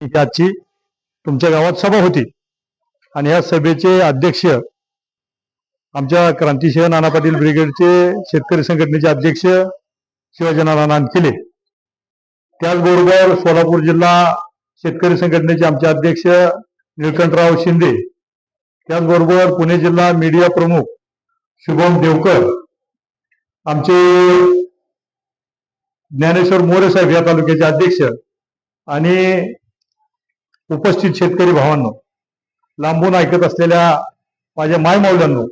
ही आजची तुमच्या गावात सभा होती आणि या सभेचे अध्यक्ष आमच्या क्रांतिसिंह नाना पाटील ब्रिगेडचे शेतकरी संघटनेचे अध्यक्ष शिवाजीनाना नानखिले, त्याचबरोबर सोलापूर जिल्हा शेतकरी संघटनेचे आमचे अध्यक्ष निळकंठराव शिंदे, त्याचबरोबर पुणे जिल्हा मीडिया प्रमुख शुभम देवकर, आमचे ज्ञानेश्वर मोरे साहेब या तालुक्याचे अध्यक्ष आणि उपस्थित शेतकरी भावांनो, लांबून ऐकत असलेल्या माझ्या मायमाऊल्यांनो,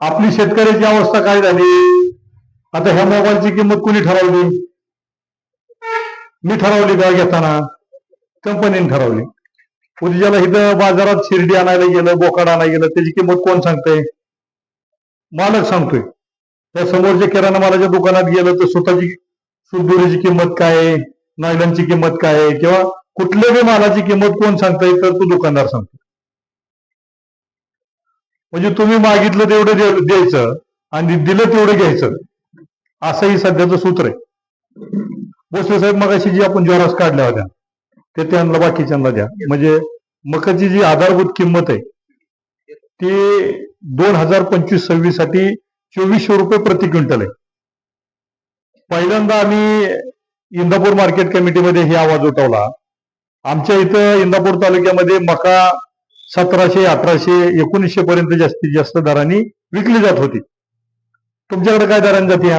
आपली शेतकऱ्याची अवस्था काय झाली? आता ह्या मोबाईलची किंमत कोणी ठरवली? मी ठरवली का घेताना? कंपनीने ठरवली. उद्याला इथं बाजारात शिर्डी आणायला गेलं, बोकाड आणायला गेलं, त्याची किंमत कोण सांगतंय? मालक सांगतोय. त्या समोरच्या किराणा मालाच्या दुकानात गेलं तर स्वतःची सुतदुरीची किंमत काय आहे, नायलनची किंमत काय आहे, किंवा कुठल्या बी मालाची किंमत कोण सांगताय? तर तो दुकानदार सांगतो. म्हणजे तुम्ही मागितलं तेवढं द्यायचं आणि दिलं तेवढं घ्यायचं, असंही सध्याचं सूत्र आहे. भोसले साहेब मगाशी जी आपण जोरास काढल्या होत्या ते त्यांना बाकीच्यांना द्या. म्हणजे मकाची जी आधारभूत किंमत आहे ती 2025-26 साठी 2400 रुपये प्रति क्विंटल आहे. पहिल्यांदा आम्ही इंदापूर मार्केट कमिटीमध्ये हे आवाज उठवला. आमच्या इथं इंदापूर तालुक्यामध्ये मका 1700, 1800, 1900 पर्यंत जास्तीत जास्त दराने विकली जात होती. तुमच्याकडे काय दराने जाते?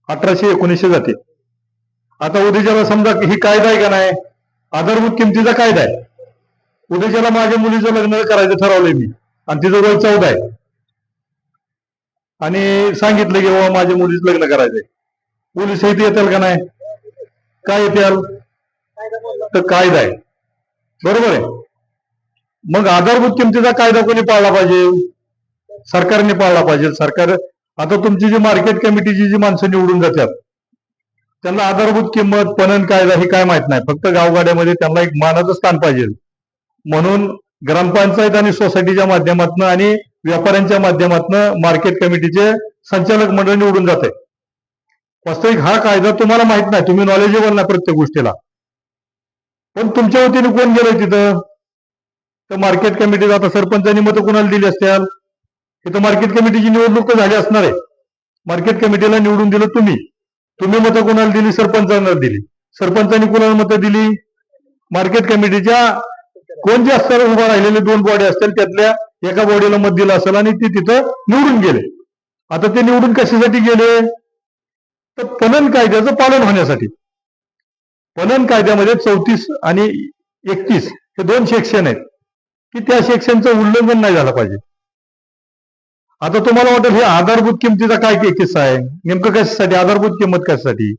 1800, 1900 जाते. आता उद्याच्याला समजा ही कायदा आहे का नाही, आधारभूत किमतीचा कायदा आहे. उद्याच्याला माझ्या मुलीचं लग्न करायचं ठरवलंय मी आणि तिचं वय 14 आहे आणि सांगितलं की बाबा माझ्या मुलीचं लग्न करायचंय. पोलीस इथे येतील का नाही? काय येतील? तर कायदा आहे, बरोबर आहे. मग आधारभूत किमतीचा कायदा कोणी पाळला पाहिजे? सरकारने पाळला पाहिजे. सरकार आता तुमची जी मार्केट कमिटीची जी माणसं निवडून जातात त्यांना आधारभूत किंमत, पणन कायदा हे काय माहित नाही. फक्त गावगाड्यामध्ये त्यांना एक मानाचं स्थान पाहिजे म्हणून ग्रामपंचायत आणि सोसायटीच्या माध्यमातून आणि व्यापाऱ्यांच्या माध्यमातून मार्केट कमिटीचे संचालक मंडळ निवडून जाते. वास्तविक हा कायदा तुम्हाला माहित नाही, तुम्ही नॉलेजेबल नाही प्रत्येक गोष्टीला. पण तुमच्या वतीने कोण गेलंय तिथं? तर मार्केट कमिटीत आता सरपंचांनी मतं कोणाला दिली असतील? इथं मार्केट कमिटीची निवडणूक झाली असणार आहे. मार्केट कमिटीला निवडून दिलं तुम्ही. तुम्ही मतं कोणाला दिली? सरपंचांना दिली. सरपंचांनी कोणाला मतं दिली? मार्केट कमिटीच्या कोण जे असतात उभा राहिलेले 2 बॉडी असतील त्यातल्या एका बॉडीला मत दिलं असेल आणि ते तिथं निवडून गेले. आता ते निवडून कशासाठी गेले? तर पणन कायद्याचं पालन होण्यासाठी. पणन कायद्यामध्ये 34 आणि 31 हे 2 सेक्शन आहेत की त्या सेक्शनचं उल्लंघन नाही झालं पाहिजे. आता तुम्हाला वाटेल हे आधारभूत किमतीचा काय किस्सा आहे? नेमकं कशासाठी आधारभूत किंमत? कशासाठी?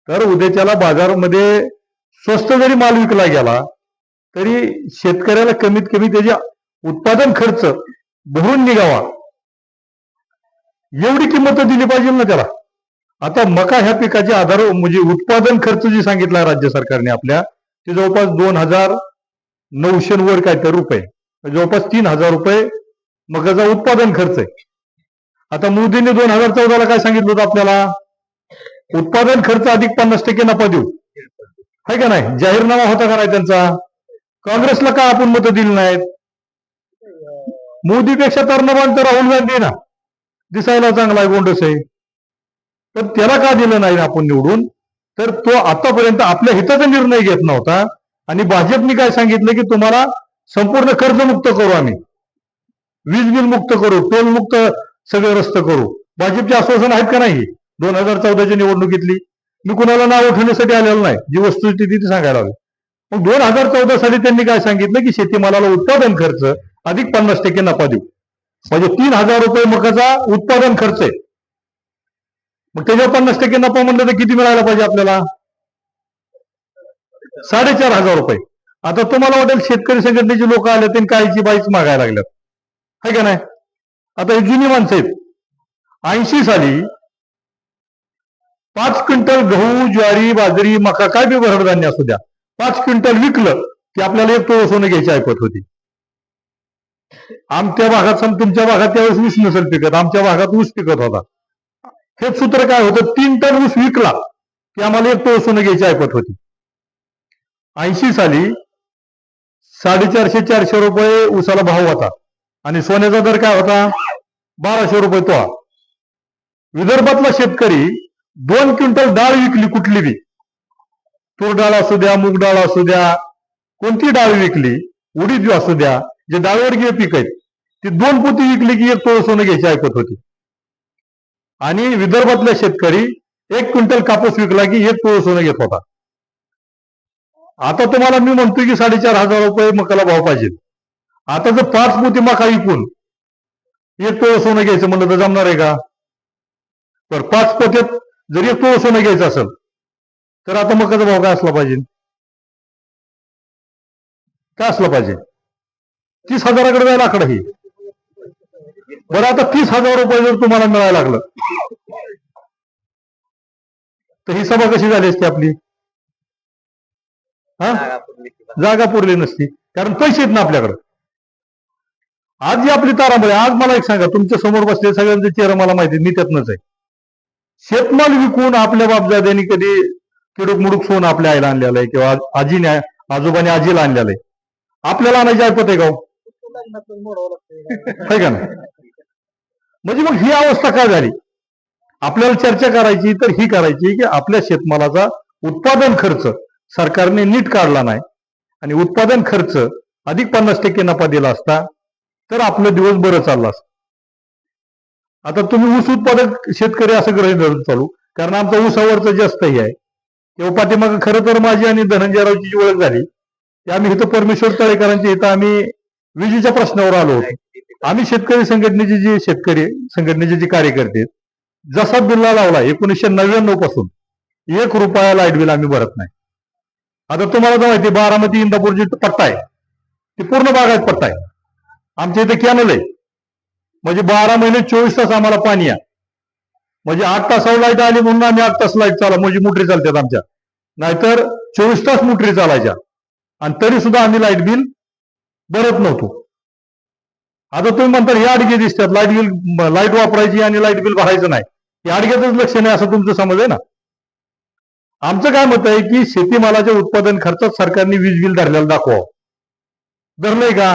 तर उद्याच्याला बाजारामध्ये स्वस्त जरी माल विकला गेला तरी शेतकऱ्याला कमीत कमी त्याचे उत्पादन खर्च भरून निघावा एवढी किंमत दिली पाहिजे ना त्याला. आता मका ह्या पिकाचे आधार म्हणजे उत्पादन खर्च जे सांगितला राज्य सरकारने आपल्या, ते जवळपास 2900 वर काय तर रुपये, जवळपास 3000 रुपये मकाचा उत्पादन खर्च आहे. आता मोदींनी 2014ला काय सांगितलं होतं आपल्याला? उत्पादन खर्च अधिक 50% नफा देऊ, आहे का नाही? जाहीरनामा होता का नाही त्यांचा? काँग्रेसला का आपण मतं दिली नाहीत? मोदीपेक्षा तरुण तर राहुल गांधी ना, दिसायला चांगला आहे, गोंडस आहे, तर त्याला का दिलं नाही आपण निवडून? तर तो आतापर्यंत आपल्या हिताचा निर्णय घेत नव्हता आणि भाजपने काय सांगितलं की तुम्हाला संपूर्ण कर्जमुक्त करू, आम्ही वीज बिल मुक्त करू, टोल मुक्त सगळे रस्ते करू. भाजपचे आश्वासन आहेत का नाही? 2014च्या निवडणुकीतली मी कुणाला नाव उठवण्यासाठी आलेलं नाही, जी वस्तुस्थिती ती सांगायला हवी. मग 2014 साली त्यांनी काय सांगितलं की शेतीमालाला उत्पादन खर्च अधिक 50% नफा देऊ, म्हणजे 3000 रुपये मकाचा उत्पादन खर्च आहे. मग त्याच्यावर 50% नफा म्हणलं तर किती मिळायला पाहिजे आपल्याला? 4500 रुपये. आता तुम्हाला वाटेल शेतकरी संघटनेचे लोक आले ते कायची बाईच मागायला लागल्यात, आहे का नाही? आता ही जुनी माणसं आहेत. 80 साली 5 क्विंटल गहू, ज्वारी, बाजरी, मका, काय बी भरडधान्य असू द्या, 5 क्विंटल विकलं की आपल्याला 1 तोळ सोनं घ्यायची ऐपत होती. आमच्या भागात, तुमच्या भागात त्यावेळेस ऊस नसेल पिकत, आमच्या भागात ऊस पिकत होता. हे सूत्र काय होतं? 3 टन ऊस विकला की आम्हाला एक तोळ सोनं घ्यायची ऐपत होती. 80 साली 450-400 उसाला भाव होता आणि सोन्याचा दर काय होता? 1200 तोळा. विदर्भातला शेतकरी 2 क्विंटल डाळ विकली, कुठली बी, तूर डाळ असू द्या, मूग डाळ असू द्या, कोणती डाळ विकली, उडीद असू द्या, जे डाळवर्गीय पीक आहेत, ती 2 पोती विकली की एक तोळ सोनं घ्यायची ऐपत होती. आणि विदर्भातला शेतकरी 1 क्विंटल कापूस विकला की एक तोळ सोनं घेत होता. आता तुम्हाला मी म्हणतोय की 4,500 मकाला भाव पाहिजे. आता जर 5 पोती मका विकून एक तोळ सोनं घ्यायचं म्हणलं तर जमणार आहे का? तर 5 पोत्यात जर एक तोळ सोनं घ्यायचं असेल तर आता मकाचा भाव काय असला पाहिजे? काय असला पाहिजे? 30,000कडे जायला आकडा ही. बरं, आता 30,000 जर तुम्हाला मिळायला लागलं तर ही सभा कशी झाली असती आपली? जागा पुरली नसती, कारण पैसे आहेत ना आपल्याकडे. आज जी आपली तारांबळ, आज मला एक सांगा, तुमच्या समोर बसले सगळ्यांचे चेहरा मला माहिती, मी त्यातनंच आहे. शेतमाल विकून आपल्या बापजाद्यांनी कधी किडूक मुडूक सोनं आपल्या आईला आणलेलं आहे किंवा आजीने आजोबाने आजीला आणलेलं आहे. आपल्याला आणायची ऐपत आहे का? का ना? म्हणजे मग ही अवस्था काय झाली? आपल्याला चर्चा करायची तर ही करायची की आपल्या शेतमालाचा उत्पादन खर्च सरकारने नीट काढला नाही आणि उत्पादन खर्च अधिक 50% नफा दिला असता तर आपलं दिवस बरं चाललं असतं. आता तुम्ही ऊस उत्पादक शेतकरी असं गृहीत धरून चालू, कारण आमचा ऊसावरचं जास्त हे आहे. तेव्हा पाठीमागं खरं तर माझी आणि धनंजयरावची जी ओळख झाली की आम्ही इथं परमेश्वर तळेकरांच्या इथं आम्ही विजेच्या प्रश्नावर आलो होतो. आम्ही शेतकरी संघटनेचे जे कार्यकर्ते, जसा बिल्ला लावला 1999 पासून 1 रुपया लाईट बिल आम्ही भरत नाही. आता तुम्हाला तर माहिती, बारामती इंदापूर जी पट्टा आहे ती पूर्ण बागायत पट्टा आहे. आमच्या इथे कॅनल आहे, म्हणजे 12 महिने 24 तास आम्हाला पाणी आहे. म्हणजे 8 तासावर लाईट आली म्हणून आम्ही 8 तास लाईट चालू, म्हणजे मोटरी चालतात आमच्या, नाहीतर 24 तास मोटरी चालायच्या आणि तरी सुद्धा आम्ही लाईट बिल भरत नव्हतो. आता तुम्ही म्हणता हे अडगे दिसतात, लाईट वापरायची आणि लाईट बिल भरायचं नाही, हे अडग्यातच लक्ष नाही असं तुमचं समज आहे ना. आमचं काय मत आहे की शेतीमालाच्या उत्पादन खर्चात सरकारने वीज बिल धरलेलं दाखवावं. धरलंय का?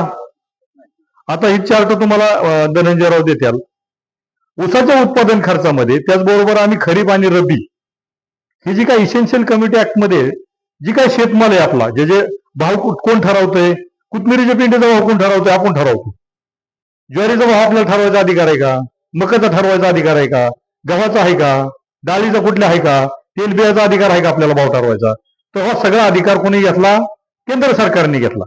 आता ही चार्ट तुम्हाला धनंजयराव देत्याल. ऊसाच्या उत्पादन खर्चामध्ये त्याचबरोबर आम्ही खरीप आणि रब्बी ही जी काय इसेन्शियल कमिटी ऍक्ट मध्ये जी काय शेतमाल आहे आपला, जे भाव कोण ठरवतोय? कोथमिरीच्या पेंडीचा भाव कोण ठरवतोय? आपण ठरवतो. ज्वारीचा भाव आपल्याला ठरवायचा अधिकार आहे का? मकाचा ठरवायचा अधिकार आहे का? गव्हाचा आहे का? डाळीचा कुठल्या आहे का? तेलबियाचा अधिकार आहे का आपल्याला भाव ठरवायचा? तर हा सगळा अधिकार कोणी घेतला? केंद्र सरकारने घेतला.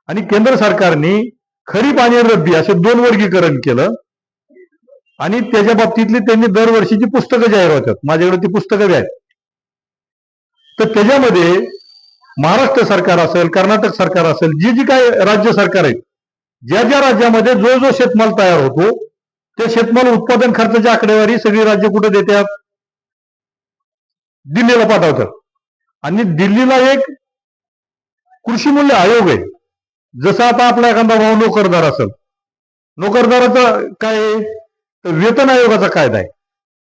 आणि केंद्र सरकारने खरीप आणि रब्बी असे 2 वर्गीकरण केलं आणि त्याच्या बाबतीतली त्यांनी दरवर्षीची पुस्तकं जाहीर होतात. माझ्याकडे ती पुस्तकं आहेत. तर त्याच्यामध्ये महाराष्ट्र सरकार असेल, कर्नाटक सरकार असेल, जी काय राज्य सरकार आहेत, ज्या ज्या राज्यामध्ये जो जो शेतमाल तयार होतो त्या शेतमाल उत्पादन खर्चाची आकडेवारी सगळी राज्य कुठे देतात? दिल्लीला पाठवतात. आणि दिल्लीला एक कृषी मूल्य आयोग आहे. जसं आता आपला एखादा भाऊ नोकरदार असेल, नोकरदाराचं काय आहे? तर वेतन आयोगाचा कायदा आहे.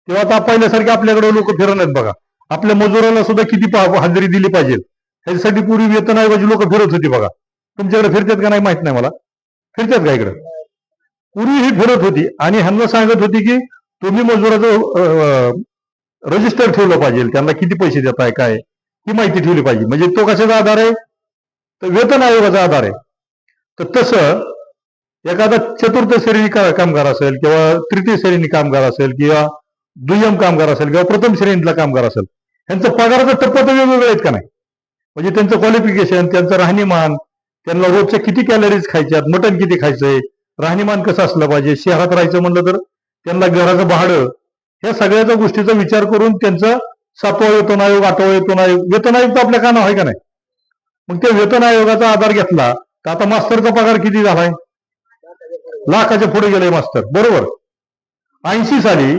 तेव्हा आता पहिल्यासारखे आपल्याकडे लोक फिरत बघा. आपल्या मजुराला सुद्धा किती हजेरी दिली पाहिजे त्याच्यासाठी पूर्वी वेतन आयोगाची लोक फिरत होती बघा. तुमच्याकडे फिरतात का नाही माहित नाही मला. फिरतात का इकडे? पूर्वी ही फिरत होती आणि ह्यांना सांगत होती की तुम्ही मजुराचं रजिस्टर ठेवलं पाहिजे, त्यांना किती पैसे देत आहे काय ही माहिती ठेवली पाहिजे. म्हणजे तो कशाचा आधार आहे? तर वेतन आयोगाचा आधार आहे. तर तसं एखादा चतुर्थ श्रेणी कामगार असेल किंवा तृतीय श्रेणी कामगार असेल किंवा दुय्यम कामगार असेल किंवा प्रथम श्रेणीतला कामगार असेल, त्यांचं पगाराचा टप्पा तर वेगवेगळे आहेत का नाही? म्हणजे त्यांचं क्वालिफिकेशन, त्यांचं राहणीमान, त्यांना रोजच्या किती कॅलरीज खायच्यात, मटण किती खायचंय, राहणीमान कसं असलं पाहिजे, शहरात राहायचं म्हणलं तर त्यांना घराचं भाडं, ह्या सगळ्याच्या गोष्टीचा विचार करून त्यांचं 7वा वेतन आयोग, 8वा वेतन आयोग, वेतन आयोग तर आपल्या कानावर आहे का नाही? मग त्या वेतन आयोगाचा आधार घेतला तर आता मास्तरचा पगार किती झालाय? लाखाच्या पुढे गेले मास्तर, बरोबर. 80 साली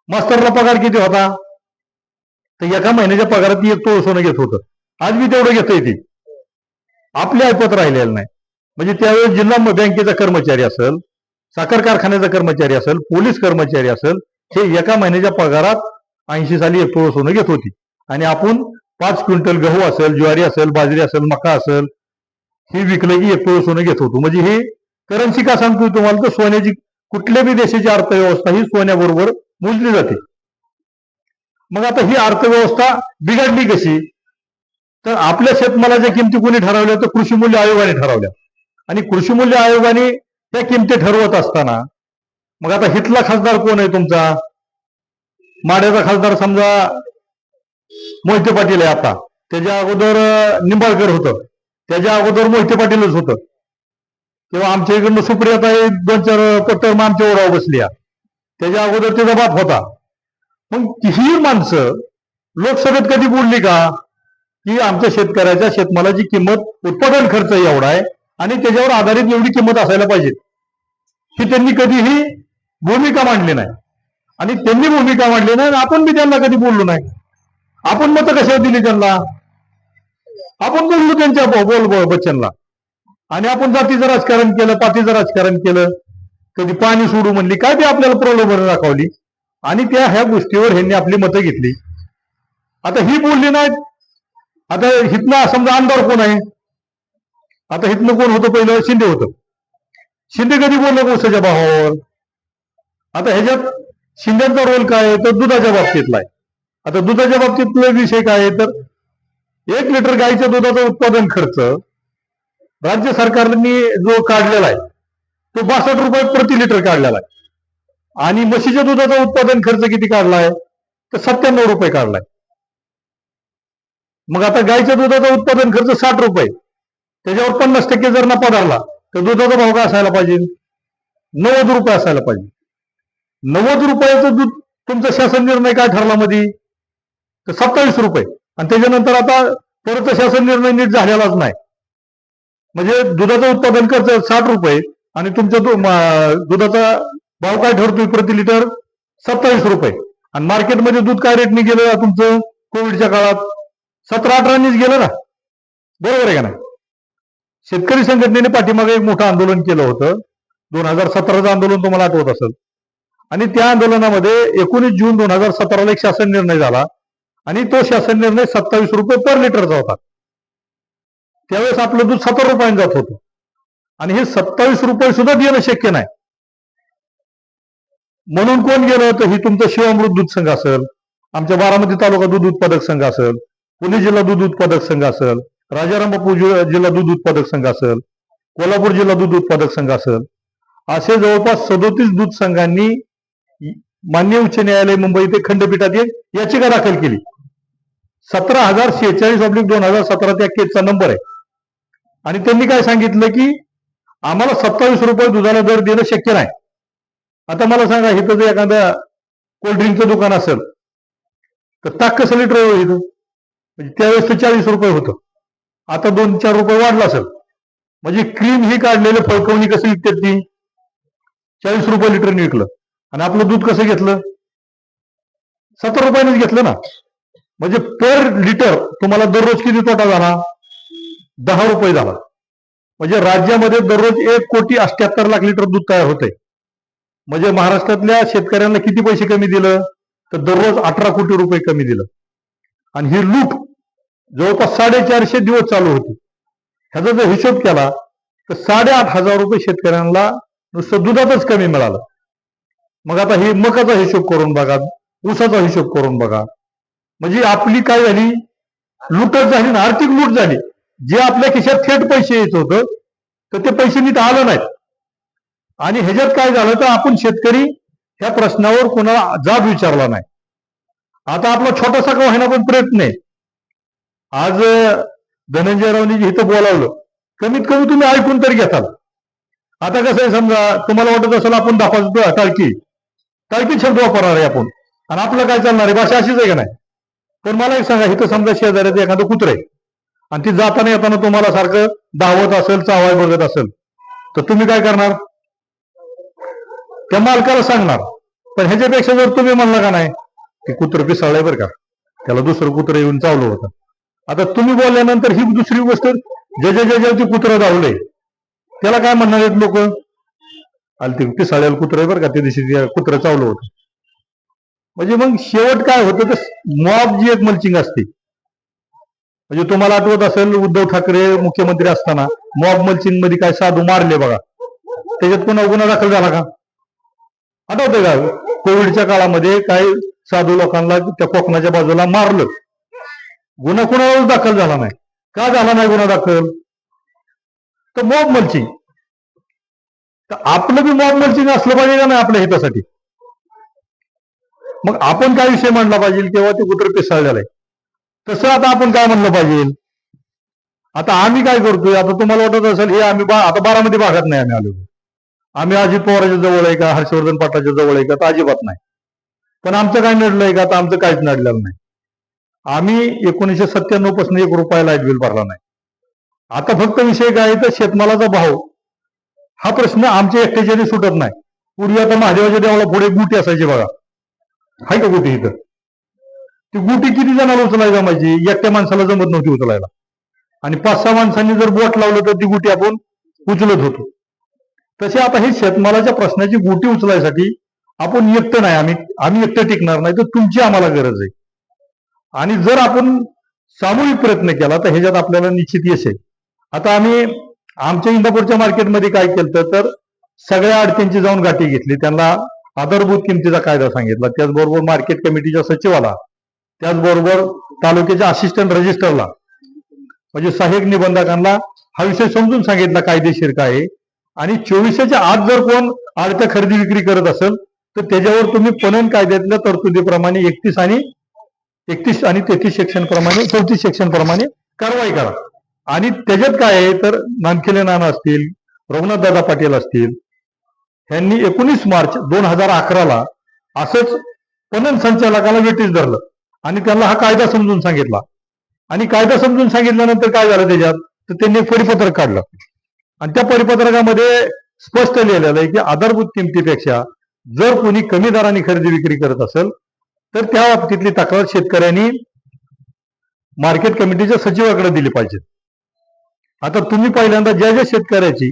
मास्तरला पगार किती होता? तर एका महिन्याच्या पगारात एक तोळ सोनं घेत होतं. आज मी तेवढं घेता येते, आपल्या ऐपत राहिलेलं नाही. म्हणजे त्यावेळेस जिल्हा बँकेचा कर्मचारी असेल, साखर कारखान्याचा कर्मचारी असेल, पोलीस कर्मचारी असेल, हे एका महिन्याच्या पगारात 80 साली एक तोळ सोनं घेत होती. आणि आपण 5 क्विंटल गहू असेल, ज्वारी असेल, बाजरी असेल, मका असेल, ही विकलं की 1 तोळ सोनं घेत होतो. म्हणजे ही करन्सी का सांगतोय तुम्हाला, तर सोन्याची कुठल्याही देशाची अर्थव्यवस्था ही सोन्याबरोबर मोजली जाते. मग आता ही अर्थव्यवस्था बिघडली कशी, तर आपल्या शेतमालाच्या किमती कोणी ठरवल्या, तर कृषी मूल्य आयोगाने ठरवल्या. आणि कृषी मूल्य आयोगाने त्या किमती ठरवत असताना मग आता हितला खासदार कोण आहे तुमचा, माड्याचा खासदार समजा मोहिते पाटील आहे. आता त्याच्या अगोदर निंबाळकर होतं, त्याच्या अगोदर मोहिते पाटीलच होतं, तेव्हा आमच्या इकडनं सुप्रियाताई 2-4 टर्म आमच्या ओरावर बसल्या, त्याच्या अगोदर त्याचा बाप होता. मग ही माणसं लोकसभेत कधी बोलली का, की आमच्या शेतकऱ्याच्या शेतमालाची किंमत, उत्पादन खर्च एवढा आहे आणि त्याच्यावर आधारित एवढी किंमत असायला पाहिजे, ही त्यांनी कधीही भूमिका मांडली नाही. आणि त्यांनी भूमिका मांडली नाही, आपण बी त्यांना कधी बोललो नाही. आपण मतं कशावर दिली त्यांना, आपण बोललो त्यांच्या बोल बच्चनला. आणि आपण जातीचं राजकारण केलं, पातीचं राजकारण केलं, कधी पाणी सोडू म्हणली, काय ते आपल्याला प्रलोभन दाखवली. आणि त्या ह्या गोष्टीवर ह्यांनी आपली मतं घेतली. आता ही बोलली नाहीत. आता हितनं समजा आमदार कोण आहे, आता हितनं कोण होतं, पहिलं शिंदे होतं. शिंदे कधी बोललं ऊसाच्या भावावर. आता ह्याच्यात शिंदेचा रोल काय आहे, तर दुधाच्या बाबतीतला आहे. आता दुधाच्या बाबतीतला विषय काय आहे, तर 1 लिटर गाईच्या दुधाचा उत्पादन खर्च राज्य सरकारने जो काढलेला आहे तो 62 रुपये प्रति लिटर काढलेला आहे. आणि म्हशीच्या दुधाचा उत्पादन खर्च किती काढलाय, तर 97 रुपये काढलाय. मग आता गाईच्या दुधाचा उत्पादन खर्च 60 रुपये, त्याच्यावर 50% जर नफा धरला तर दुधाचा भाव काय असायला पाहिजे, 90 रुपये असायला पाहिजे. 90 रुपयाचं दूध तुमचा शासन निर्णय काय ठरला मध्ये, तर 27 रुपये. आणि त्याच्यानंतर आता परत शासन निर्णय नीट झालेलाच नाही. म्हणजे दुधाचं उत्पादन खर्च 60 रुपये आणि तुमच्या दुधाचा भाव काय ठरतोय प्रति लिटर, 27 रुपये. आणि मार्केटमध्ये दूध काय रेटने गेलं तुमचं कोविडच्या काळात, 17-18नीच गेलं ना, बरोबर आहे का नाही. शेतकरी संघटनेने पाठीमागे एक मोठं आंदोलन केलं होतं, 2017चं आंदोलन तुम्हाला आठवत असेल. आणि त्या आंदोलनामध्ये 19 जून 2017ला एक शासन निर्णय झाला आणि तो शासन निर्णय 27 रुपये पर लिटरचा होता. त्यावेळेस आपलं दूध 70 रुपयांनी जात होतं आणि हे 27 रुपये सुद्धा देणं शक्य नाही. म्हणून कोण गेलं, तर ही तुमचं शिवामृत दूध संघ असेल, आमच्या बारामती तालुका दूध उत्पादक संघ असेल, पुणे जिल्हा दूध उत्पादक संघ असेल, राजाराम बापू जिल्हा दूध उत्पादक संघ असेल, कोल्हापूर जिल्हा दूध उत्पादक संघ असेल, असे जवळपास 37 दूध संघांनी माननीय उच्च न्यायालय मुंबई ते खंडपीठात एक याचिका दाखल केली. 17,046/2017 त्या केसचा नंबर आहे. आणि त्यांनी काय सांगितलं, की आम्हाला 27 रुपये दुधाला दर देणं शक्य नाही. आता मला सांगा, इथं जर एखाद्या कोल्ड्रिंकचं दुकान असेल तर ताक कसं लिटर इथं, म्हणजे त्यावेळेस तर 40 रुपये होतं, आता 2-4 रुपये वाढलं असेल. म्हणजे क्रीम ही काढलेलं फळकवणी कसं विकतात ती, 40 रुपये लिटरने विकलं. आणि आपलं दूध कसं घेतलं, 70 रुपयानेच घेतलं ना. म्हणजे पर लिटर तुम्हाला दररोज किती तोटा झाला, 10 रुपये झाला. म्हणजे राज्यामध्ये दररोज 1,78,00,000 लिटर दूध तयार होतंय. म्हणजे महाराष्ट्रातल्या शेतकऱ्यांना किती पैसे कमी दिलं, तर दररोज 18 कोटी रुपये कमी दिलं. आणि ही लूट जवळपास 450 दिवस चालू होती. ह्याचा जर हिशोब केला तर 8,500 रुपये शेतकऱ्यांना नुसतं दुधातच कमी मिळालं. मग आता ही मकाचा हिशोब करून बघा, ऊसाचा हिशोब करून बघा. म्हणजे आपली काय झाली, लूटच झाली ना, आर्थिक लूट झाली. जे आपल्या खिशात थेट पैसे येत होतं तर ते पैसे नीट आलं नाहीत. आणि ह्याच्यात काय झालं, तर आपण शेतकरी ह्या प्रश्नावर कोणाला जाब विचारला नाही. आता आपला छोटासा का होईना पण प्रयत्न आहे. आज धनंजय रावनी इथं बोलावलं, कमीत कमी तुम्ही ऐकून तरी घेताल. आता कसं आहे, समजा तुम्हाला वाटत असेल आपण टाळकी शब्द वापरणार आहे आपण, आणि आपलं काय चालणार आहे, भाषा अशीच आहे का नाही. पण मला एक सांगा, इथं समजा शेजाऱ्याचं एखादं कुत्र आहे आणि ती जाताना येताना तुम्हाला सारखं धावत असेल, चावाय बघत असेल, तर तुम्ही काय करणार, त्या मालकाला सांगणार. पण ह्याच्यापेक्षा जर तुम्ही म्हणला का नाही, ते कुत्र पिसाळलंय बरं का, त्याला दुसरं कुत्र येऊन चावलं होतं. आता तुम्ही बोलल्यानंतर ही दुसरी गोष्ट, ज्याच्या ते कुत्र धावलंय त्याला काय म्हणणार आहेत लोक, आले ते पिसाळ्याला कुत्र आहे बरं का, त्या दिवशी कुत्र चावलं होतं. म्हणजे मग शेवट काय होतं तर मॉब जी एक मल्चिंग असते, म्हणजे तुम्हाला आठवत असेल उद्धव ठाकरे मुख्यमंत्री असताना मॉब मल्चिंग मध्ये काय साधू मारले बघा, त्याच्यात पुन्हा गुन्हा दाखल झाला का? आठवतंय का? कोविडच्या काळामध्ये काही साधू लोकांना त्या कोकणाच्या बाजूला मारलं, गुन्हा कुणावर दाखल झाला नाही. का झाला नाही गुन्हा दाखल? तर मॉब मल्चिंग. तर आपलं बी मॉब मल्चिंग असलं पाहिजे का नाही आपल्या हितासाठी? मग आपण काय विषय मांडला पाहिजे तेव्हा ते कुत्र पिसाळलेलं आहे, तसं आता आपण काय म्हणलं पाहिजे? आता आम्ही काय करतोय, आता तुम्हाला वाटत असेल हे आम्ही आता बारामती भागात नाही आम्ही आलो, आम्ही अजित पवारांच्या जवळ आहे का, हर्षवर्धन पाटलाच्या जवळ आहे का, तर अजिबात नाही. पण आमचं काय नडलंय का? तर आमचं काहीच नडलेलं नाही. आम्ही 1997 पासून 1 रुपया लाईट बिल भरला नाही. आता फक्त विषय काय तर शेतमालाचा भाव हा प्रश्न आमच्या एकट्याच्याने सुटत नाही. पूर्वी आता महादेवाच्या देवाला पुढे गुटी असायची बघा, हाय का गुटी इथं? ती गुटी किती जणांना उचलायला जमायची? एकट्या माणसाला जमत नव्हती उचलायला, आणि 5-6 माणसांनी जर बोट लावलं तर ती गुटी आपण उचलत होतो. तसे आता हे शेतमालाच्या प्रश्नाची गुटी उचलायसाठी आपण एकटं नाही, आम्ही एकटं टिकणार नाही, तर तुमची आम्हाला गरज आहे. आणि जर आपण सामूहिक प्रयत्न केला तर ह्याच्यात आपल्याला निश्चित यश आहे. आता आम्ही आमच्या इंदापूरच्या मार्केटमध्ये काय केलं तर सगळ्या अडचणींची जाऊन गाठी घेतली, त्यांना आधारभूत किमतीचा कायदा सांगितला, त्याचबरोबर मार्केट कमिटीच्या सचिवाला, त्याचबरोबर तालुक्याच्या असिस्टंट रजिस्टरला, म्हणजे सहाय्यक निबंधकांना हा विषय समजून सांगितला कायदेशीर काय आहे. आणि 24च्या आत जर कोण आडत्या खरेदी विक्री करत असेल तर त्याच्यावर तुम्ही पणन कायद्यातल्या तरतुदीप्रमाणे 31 आणि 33 सेक्शन प्रमाणे 34 सेक्शन प्रमाणे कारवाई करा. आणि त्याच्यात काय आहे तर नानखेले नाना असतील, रघुनाथदादा पाटील असतील, यांनी 19 मार्च 2011ला असंच पणन संचालकाला वेटीस धरलं आणि त्यांना हा कायदा समजून सांगितला. आणि कायदा समजून सांगितल्यानंतर काय झालं त्याच्यात तर त्यांनी परिपत्रक काढलं, आणि त्या परिपत्रकामध्ये स्पष्ट लिहिलेलं आहे की आधारभूत किमतीपेक्षा जर कोणी कमी दराने खरेदी विक्री करत असेल तर त्या बाबतीतली तक्रार शेतकऱ्यांनी मार्केट कमिटीच्या सचिवाकडे दिली पाहिजे. आता तुम्ही पहिल्यांदा ज्या शेतकऱ्याची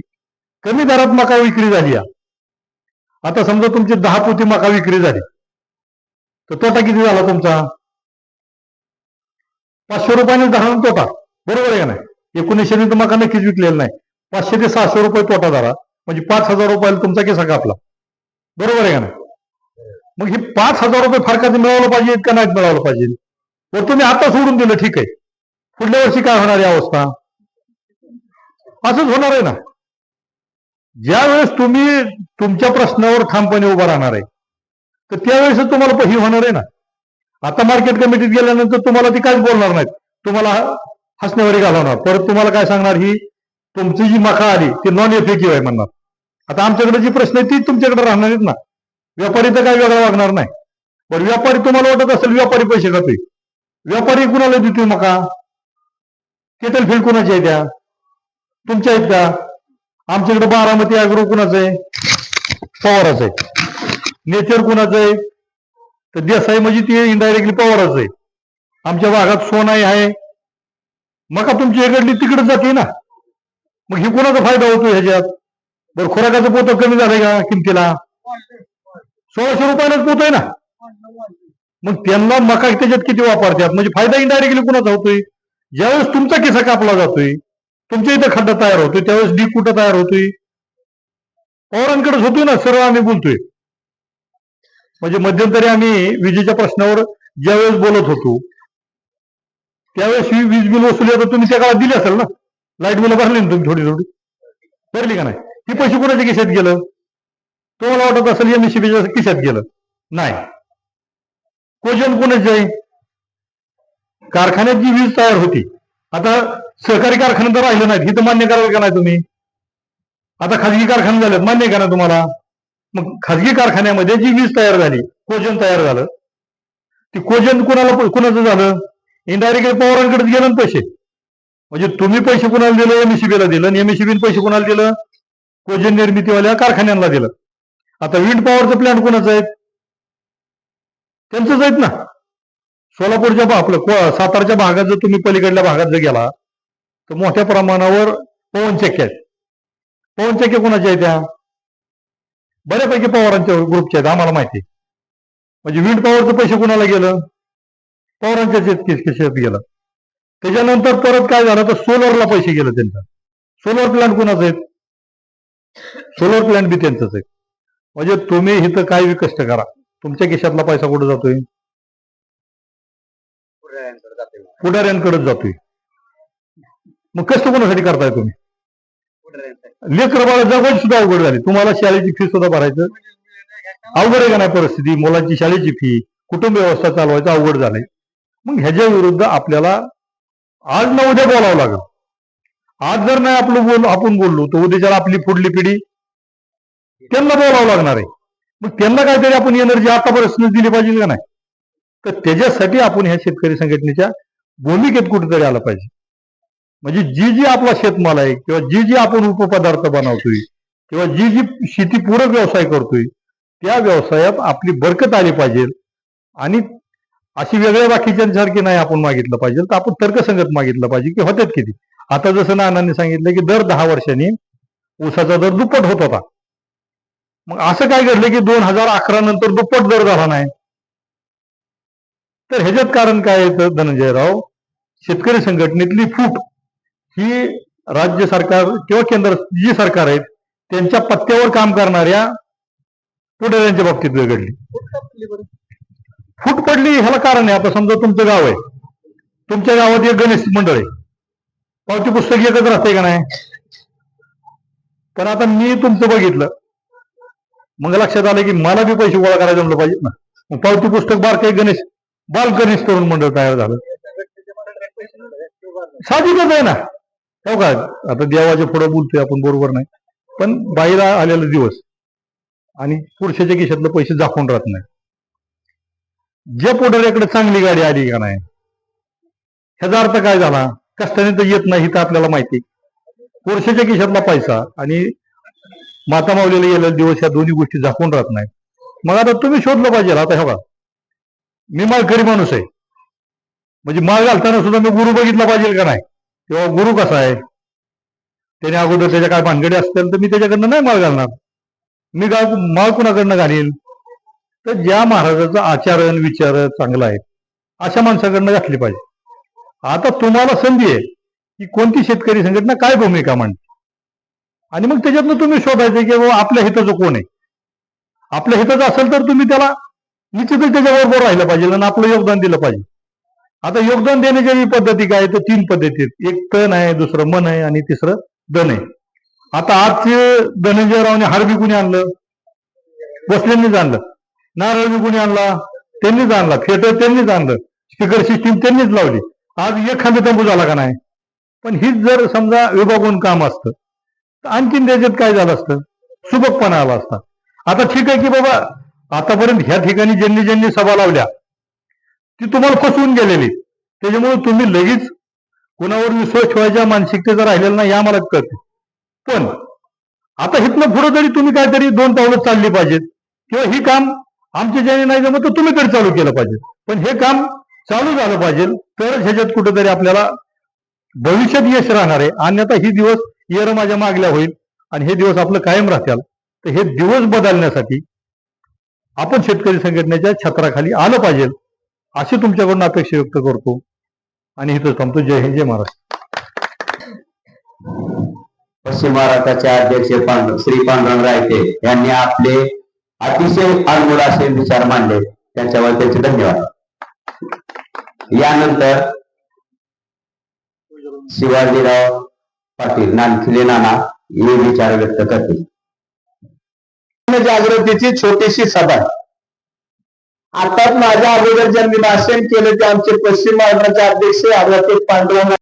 कमी दरात मका विक्री झाली, आता समजा तुमची 10 पोती मका विक्री झाली तर तोटा किती झाला तुमचा? 500 रुपयाने धरा तोटा, बरोबर आहे का नाही? 1900 तर मका नक्कीच विकलेला नाही, 500 ते 600 रुपये तोटा धरा, म्हणजे 5,000 रुपयाला तुमचा केसा कापला, बरोबर आहे का नाही? मग हे 5,000 रुपये फरकाचं मिळवलं पाहिजे का नाही मिळवलं पाहिजे? तर तुम्ही आता सोडून दिलं, ठीक आहे, पुढल्या वर्षी काय होणार आहे अवस्था? असंच होणार आहे ना. ज्या वेळेस तुम्ही तुमच्या प्रश्नावर ठामपणे उभा राहणार आहे तर त्यावेळेस तुम्हाला ही होणार आहे ना. आता मार्केट कमिटीत गेल्यानंतर तुम्हाला ती काहीच बोलणार नाहीत, तुम्हाला हसण्यावरी घालवणार, परत तुम्हाला काय सांगणार, ही तुमची जी मका आली ती नॉन इफेक्टिव्ह आहे म्हणणार. आता आमच्याकडे जी प्रश्न आहे ती तुमच्याकडे राहणार आहेत ना. व्यापारी तर काही वेगळा वागणार नाही. पण व्यापारी तुम्हाला वाटत असेल व्यापारी पैसे खातोय, व्यापारी कुणाला देतोय मका? केटल फील्ड कुणाची आहे? त्या तुमच्या आहेत का? आमच्याकडे बारामती अॅग्रो कुणाचं आहे? पवाराचं आहे. नेचर कुणाचं आहे? तर देसाई, म्हणजे ती इनडायरेक्टली पवाराचं आहे. आमच्या भागात सोनाई आहे, मका तुमची इकडली तिकडे जाते ना. मग ही कुणाचा फायदा होतो ह्याच्यात? बरं, खुराकाचं पोतं कमी झालंय का किमतीला? 1600 रुपयालाच पोत आहे ना. मग त्यांना मका त्याच्यात किती वापरतात, म्हणजे फायदा इनडायरेक्टली कुणाचा होतोय? ज्यावेळेस तुमचा किस्सा कापला जातोय, तुमच्या इथं खड्डा तयार होतोय, त्यावेळेस डी कुठं तयार होतोय? पवारांकडेच होतोय ना, सर्व आम्ही बोलतोय. म्हणजे मध्यंतरी आम्ही विजेच्या प्रश्नावर ज्यावेळेस बोलत होतो त्यावेळेस ही वीज बिल वसुली आता तुम्ही त्या काळात दिली असेल ना, लाईट बिल भरली ना तुम्ही, थोडी थोडी भरली का नाही? ही पैसे कोणाच्या खिशात गेलं? तुम्हाला वाटत असेल एमएससीबीच्या खिशात गेलं, नाही. कोजन कोणाची आहे? कारखान्यात जी वीज तयार होती, आता सहकारी कारखान्यात तर राहिलं नाही, ही तर मान्य कराल का नाही तुम्ही? आता खाजगी कारखाने झालेत, मान्य का ना तुम्हाला? मग खाजगी कारखान्यामध्ये जी वीज तयार झाली, कोजन तयार झालं, ती कोजन कुणाचं झालं? इनडायरेक्टली पवारांकडेच गेलं ना पैसे. म्हणजे तुम्ही पैसे कुणाला दिलं? एमएससीबीला दिलं, आणि एमएससीबीने पैसे कुणाला दिलं? कोजन निर्मितीवाल्या कारखान्यांना दिलं. आता विंड पॉवरचं प्लांट कुणाचं आहेत? त्यांचंच आहेत ना. सोलापूरच्या आपलं सातारच्या भागात जर तुम्ही पलीकडल्या भागात जर गेला तर मोठ्या प्रमाणावर पवनचक्क्या आहेत. पवनचक्क्या कोणाच्या आहेत? त्या बऱ्यापैकी पवारांच्या ग्रुपच्या आहेत, आम्हाला माहिती आहे. म्हणजे विंड पॉवरचे पैसे कुणाला गेलं? पवारांच्या खिशात गेलं. त्याच्यानंतर परत काय झालं तर सोलरला पैसे गेले त्यांचा. सोलर प्लांट कुणाचं आहेत? सोलर प्लांट बी त्यांचंच आहे. म्हणजे तुम्ही इथं काय बी कष्ट करा, तुमच्या खिशातला पैसा कुठे जातोय? पुढाऱ्यांकडेच जातोय. मग कष्ट कोणासाठी करताय तुम्ही? लेकर बाळा जगायची सुद्धा अवघड झाली. तुम्हाला शाळेची फी सुद्धा भरायचं अवघड आहे का नाही परिस्थिती? मुलांची शाळेची फी, कुटुंब व्यवस्था चालवायचं अवघड झालंय. मग ह्याच्या विरुद्ध आपल्याला आज ना उद्या बोलावं लागेल. आज जर नाही आपण बोललो तर उद्याच्याला आपली पुढली पिढी त्यांना बोलावं लागणार आहे. मग त्यांना काहीतरी आपण एनर्जी आतापर्यंत दिली पाहिजे का नाही? तर त्याच्यासाठी आपण ह्या शेतकरी संघटनेच्या भूमिकेत कुठेतरी आलं पाहिजे. म्हणजे जी आपला शेतमाल आहे किंवा जी आपण उपपदार्थ बनवतोय किंवा जी शेती पूरक व्यवसाय करतोय त्या व्यवसायात आपली बरकत आली पाहिजे. आणि अशी वेगळ्या बाकीच्यांसारखी नाही आपण मागितलं पाहिजे, तर आपण तर्कसंगत मागितलं पाहिजे की होत्यात किती. आता जसं नानांनी सांगितलं की दर 10 वर्षांनी ऊसाचा दर दुप्पट होत होता. मग असं काय घडलं की 2011 नंतर दुप्पट दर झाला नाही? तर ह्याच्यात कारण काय येतं धनंजयराव? शेतकरी संघटनेतली फूट ही राज्य सरकार किंवा केंद्र जी सरकार आहेत त्यांच्या पत्त्यावर काम करणाऱ्या पुढाऱ्यांच्या बाबतीत घडली. फूट पडली ह्याला कारण आहे. आता समजा तुमचं गाव आहे, तुमच्या गावात एक गणेश मंडळ आहे, पावती पुस्तक एकच राहते का नाही? तर आता मी तुमचं बघितलं, मग लक्षात आलं की मला बी पैसे गोळा करायला जमलं पाहिजे ना. मग पावती पुस्तक बाल गणेश तरुण मंडळ तयार झालं. साहजिकच आहे ना. हो का? आता देवाच्या पुढे बोलतोय आपण, बरोबर नाही, पण बाहेर आलेला दिवस आणि पुरुषाच्या खिशातलं पैसे दाखवून राहत नाही. जे पुढाऱ्याकडे चांगली गाडी आली का नाही, ह्याचा अर्थ काय झाला? कष्टाने तर येत नाही तर आपल्याला माहिती. पुरुषाच्या खिशातला पैसा आणि माता मावलेला गेलेला दिवस ह्या दोन्ही गोष्टी झाकून राहत नाही. मग आता तुम्ही शोधलं पाहिजे. आता हे बघा, मी माळकरी माणूस आहे, म्हणजे माळ घालताना सुद्धा मी गुरु बघितला पाहिजे का नाही? किंवा गुरु कसा आहे, त्याने अगोदर त्याच्या काय भानगडी असतील तर मी त्याच्याकडनं नाही माळ घालणार. मी माळ कुणाकडनं घालील? तर ज्या महाराजाचं आचरण विचार चांगला आहे अशा माणसाकडनं घातली पाहिजे. आता तुम्हाला संधी आहे की कोणती शेतकरी संघटना काय भूमिका मांडते आणि मग त्याच्यातनं तुम्ही शोधायचं की बाबा आपल्या हिताचं कोण आहे. आपल्या हिताचं असेल तर तुम्ही त्याला निश्चितच त्याच्याबरोबर राहिलं पाहिजे आणि आपलं योगदान दिलं पाहिजे. आता योगदान देण्याच्या पद्धती काय? तर 3 पद्धती आहेत. एक तण आहे, दुसरं मन आहे आणि तिसरं धन आहे. आता आजचे धनंजयरावने हार बी कुणी आणलं? भोसलेंनीच आणलं. नारळ बी कुणी आणला? त्यांनीच आणला. थिएटर त्यांनीच आणलं. स्पीकर सिस्टीम त्यांनीच लावली. आज एखादा तंबू झाला का नाही? पण हीच जर समजा विभागून काम असतं तर आणखीन त्याच्यात काय झालं असतं? सुबकपणा आला असता. आता ठीक आहे की बाबा आतापर्यंत ह्या ठिकाणी ज्यांनी ज्यांनी सभा लावल्या ती तुम्हाला फसवून गेलेली, त्याच्यामुळे तुम्ही लगेच कोणावर विश्वास ठेवायच्या मानसिकतेचा राहिलेला नाही, हे आम्हाला कळतं. पण आता इथनं पुढे तरी तुम्ही काहीतरी 2 पावलं चालली पाहिजेत किंवा ही काम आमच्या ज्याने नाही जमत तर तुम्ही तरी चालू केलं पाहिजे. पण हे काम चालू झालं पाहिजे तर ह्याच्यात कुठेतरी आपल्याला भविष्यात यश राहणार आहे. अन्यथा ही दिवस येर माझ्या मागल्या होईल आणि हे दिवस आपलं कायम राहतील. तर हे दिवस बदलण्यासाठी आपण शेतकरी संघटनेच्या छत्राखाली आलं पाहिजे अशी तुमच्याकडून अपेक्षा व्यक्त करतो आणि इथं थांबतो. जय हिंद, जय महाराष्ट्र. पश्चिम महाराष्ट्राचे अध्यक्ष श्री पांडुरंग रायते यांनी आपले अतिशय अनमोल असे विचार मांडले, त्यांच्यावर त्यांचे धन्यवाद. यानंतर शिवाजीराव पाटील नानखिले नाना हे विचार व्यक्त करतील. जागृतीची छोटीशी सभा. आता माझ्या अगोदर ज्यांनी भाषण केलं ते आमचे पश्चिम महाराष्ट्राचे अध्यक्ष आदरणीय पांडुरंग